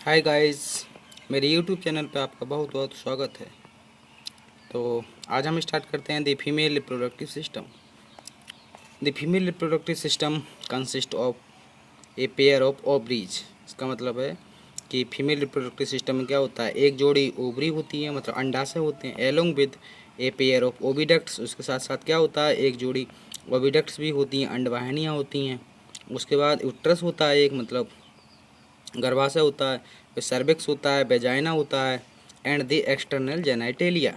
Hi guys, मेरे YouTube channel पे आपका बहुत बहुत स्वागत है। तो आज हम स्टार्ट करते हैं the female reproductive system. The female reproductive system consist of a pair of ovaries. इसका मतलब है कि फीमेल रिप्रोडक्टिव सिस्टम में क्या होता है, एक जोड़ी ओवरी होती है, मतलब अंडाशय होते हैं, along with a pair of oviducts. उसके साथ साथ क्या होता है, एक जोड़ी ओविडक्ट्स भी होती हैं, अंडवाहिनियाँ होती हैं। उसके बाद यूट्रस होता है एक, मतलब गर्भाशय होता है, फिर सर्विक्स होता है, वेजाइना होता है, एंड द एक्सटर्नल जेनाइटेलिया।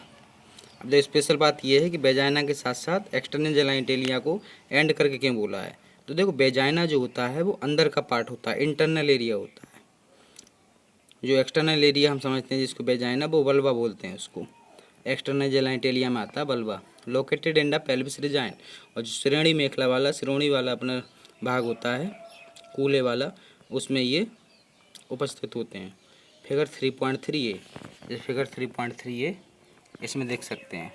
अब जो स्पेशल बात यह है कि वेजाइना के साथ साथ एक्सटर्नल जेनाइटेलिया को एंड करके क्यों बोला है। तो देखो, वेजाइना जो होता है वो अंदर का पार्ट होता है, इंटरनल एरिया होता है। जो एक्सटर्नल एरिया हम समझते हैं जिसको वेजाइना, वो वल्वा बोलते हैं उसको। एक्सटर्नल जेनाइटेलिया में आता है vulva, located in the pelvis resign. और जो श्रेणी मेखला वाला, श्रोणी वाला अपना भाग होता है, कूल्हे वाला, उसमें ये उपस्थित होते हैं। फिगर 3.3 ए, ये फिगर 3.3 ए इसमें देख सकते हैं,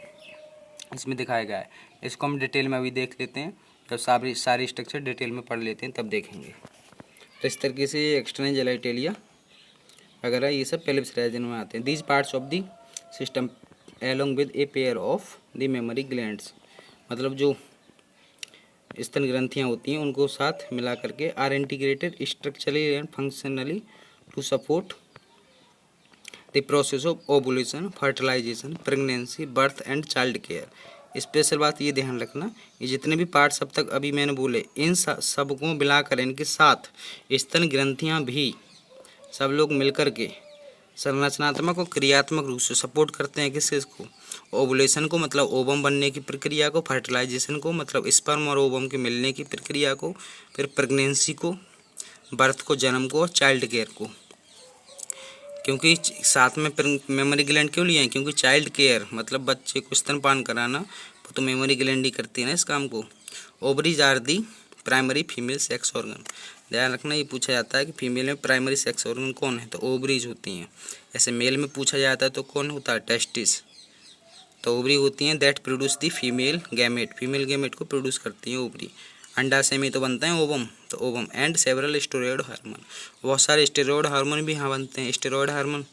इसमें दिखाया गया है। इसको हम डिटेल में अभी देख लेते हैं, जब सारी स्ट्रक्चर डिटेल में पढ़ लेते हैं तब देखेंगे। तो इस तरीके से एक्सटर्नल जेनाइटेलिया वगैरह ये सब पेल्विस रीजन में आते हैं। These parts of the system along with a pair of the mammary glands, मतलब जो स्तन ग्रंथियाँ होती हैं उनको साथ मिला करके are integrated structurally and functionally to support the process of ovulation, fertilisation, pregnancy, birth and child care. Special बात ये ध्यान रखना, ये जितने भी पार्ट्स अब तक अभी मैंने बोले, इन सब को मिलाकर इनके साथ स्तन ग्रंथियाँ भी सब लोग मिलकर के संरचनात्मक और क्रियात्मक रूप से सपोर्ट करते हैं। किस को, ओवुलेशन को, मतलब ओवम बनने की प्रक्रिया को, फर्टिलाइजेशन को, मतलब स्पर्म और ओवम के मिलने की प्रक्रिया को, फिर प्रेगनेंसी को, बर्थ को, जन्म को, और चाइल्ड केयर को। क्योंकि साथ में मेमोरी ग्लैंड क्यों लिए हैं, क्योंकि चाइल्ड केयर मतलब बच्चे को स्तनपान कराना, तो मेमोरी ग्लैंड ही करती है ना इस काम को। Ovaries are the primary female sex organ. ध्यान रखना, ये पूछा जाता है कि फीमेल में प्राइमरी सेक्स ऑर्गन कौन है, तो ओवरीज होती हैं। ऐसे मेल में पूछा जाता है तो कौन होता है, टेस्टिस। तो ओवरी होती हैं that produce the female gamete, female gamete को प्रोड्यूस करती हैं ओवरी। अंडाशय में तो बनता है ओवम, तो ovum and several steroid hormone, बहुत सारे स्टेरॉयड हार्मोन भी यहाँ बनते हैं। स्टेरॉयड हार्मोन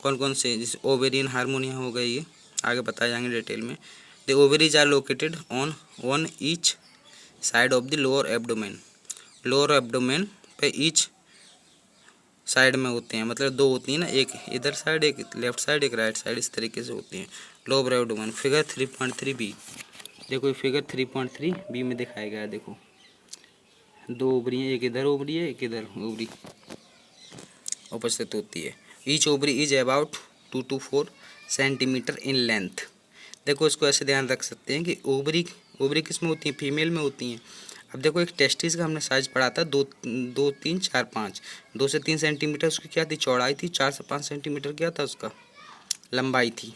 कौन कौन से, जैसे ओवेरियन हार्मोन यहाँ हो गए, ये आगे बताए जाएंगे डिटेल में। The ovaries are located on each side of the lower abdomen, lower abdomen पे ईच साइड में होते हैं, मतलब दो होती हैं ना, एक इधर साइड, एक लेफ्ट साइड, एक राइट साइड, इस तरीके से होती हैं लोअर एब्डोमेन। फिगर 3.3 बी, देखो फिगर 3.3 बी में दिखाया गया है। देखो दो ओवरी हैं, एक इधर ओवरी है, एक इधर ओवरी उपस्थित होती है। Each ovary is about 2 to 4 centimetre in length. देखो इसको ऐसे ध्यान रख सकते हैं कि ओवरी किस में होती हैं, फीमेल में होती हैं। अब देखो एक टेस्टिस का हमने साइज पढ़ा था, 2, 3, 4, 5, 2 से 3 सेंटीमीटर उसकी क्या थी, चौड़ाई थी, 4 से 5 सेंटीमीटर क्या था उसका, लंबाई थी।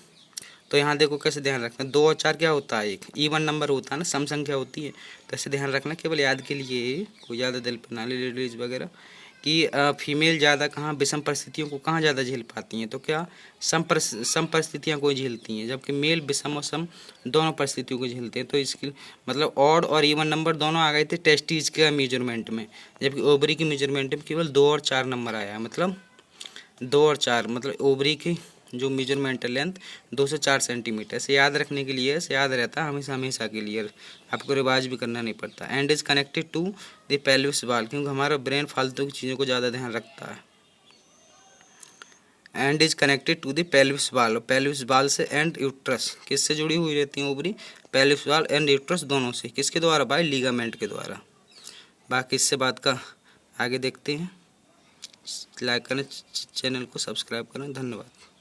तो यहाँ देखो कैसे ध्यान रखना, 2 और 4 क्या होता है, एक इवन नंबर होता है ना, सम संख्या होती है। तो ऐसे ध्यान रखना, केवल याद के लिए, कोई ज़्यादा दिल पर ना ले लेडीज वगैरह, कि फीमेल ज़्यादा कहाँ विषम परिस्थितियों को कहाँ ज़्यादा झेल पाती हैं, तो क्या सम परिस्थितियाँ को झेलती हैं, जबकि मेल विषम और सम दोनों परिस्थितियों को झेलते हैं। तो इसकी मतलब ऑड और इवन नंबर दोनों आ गए थे टेस्टिस के मेजरमेंट में, जबकि ओवरी की मेजरमेंट में केवल 2 और 4 नंबर आया, मतलब 2 और 4, मतलब ओवरी की जो मेजरमेंट लेंथ 2 से 4 सेंटीमीटर। से याद रखने के लिए, से याद रहता है हमेशा हमेशा के लिए, आपको रिवाज भी करना नहीं पड़ता। And is connected to the pelvis wall, क्योंकि हमारा ब्रेन फालतू की चीज़ों को ज़्यादा ध्यान रखता है। And is connected to the pelvis wall, pelvis wall से एंड यूट्रस किससे जुड़ी हुई रहती है ovary, pelvis wall and uterus दोनों से, किसके द्वारा, बाय लीगामेंट के द्वारा। बाकी इससे बात का आगे देखते हैं। लाइक करें, चैनल को सब्सक्राइब करें, धन्यवाद।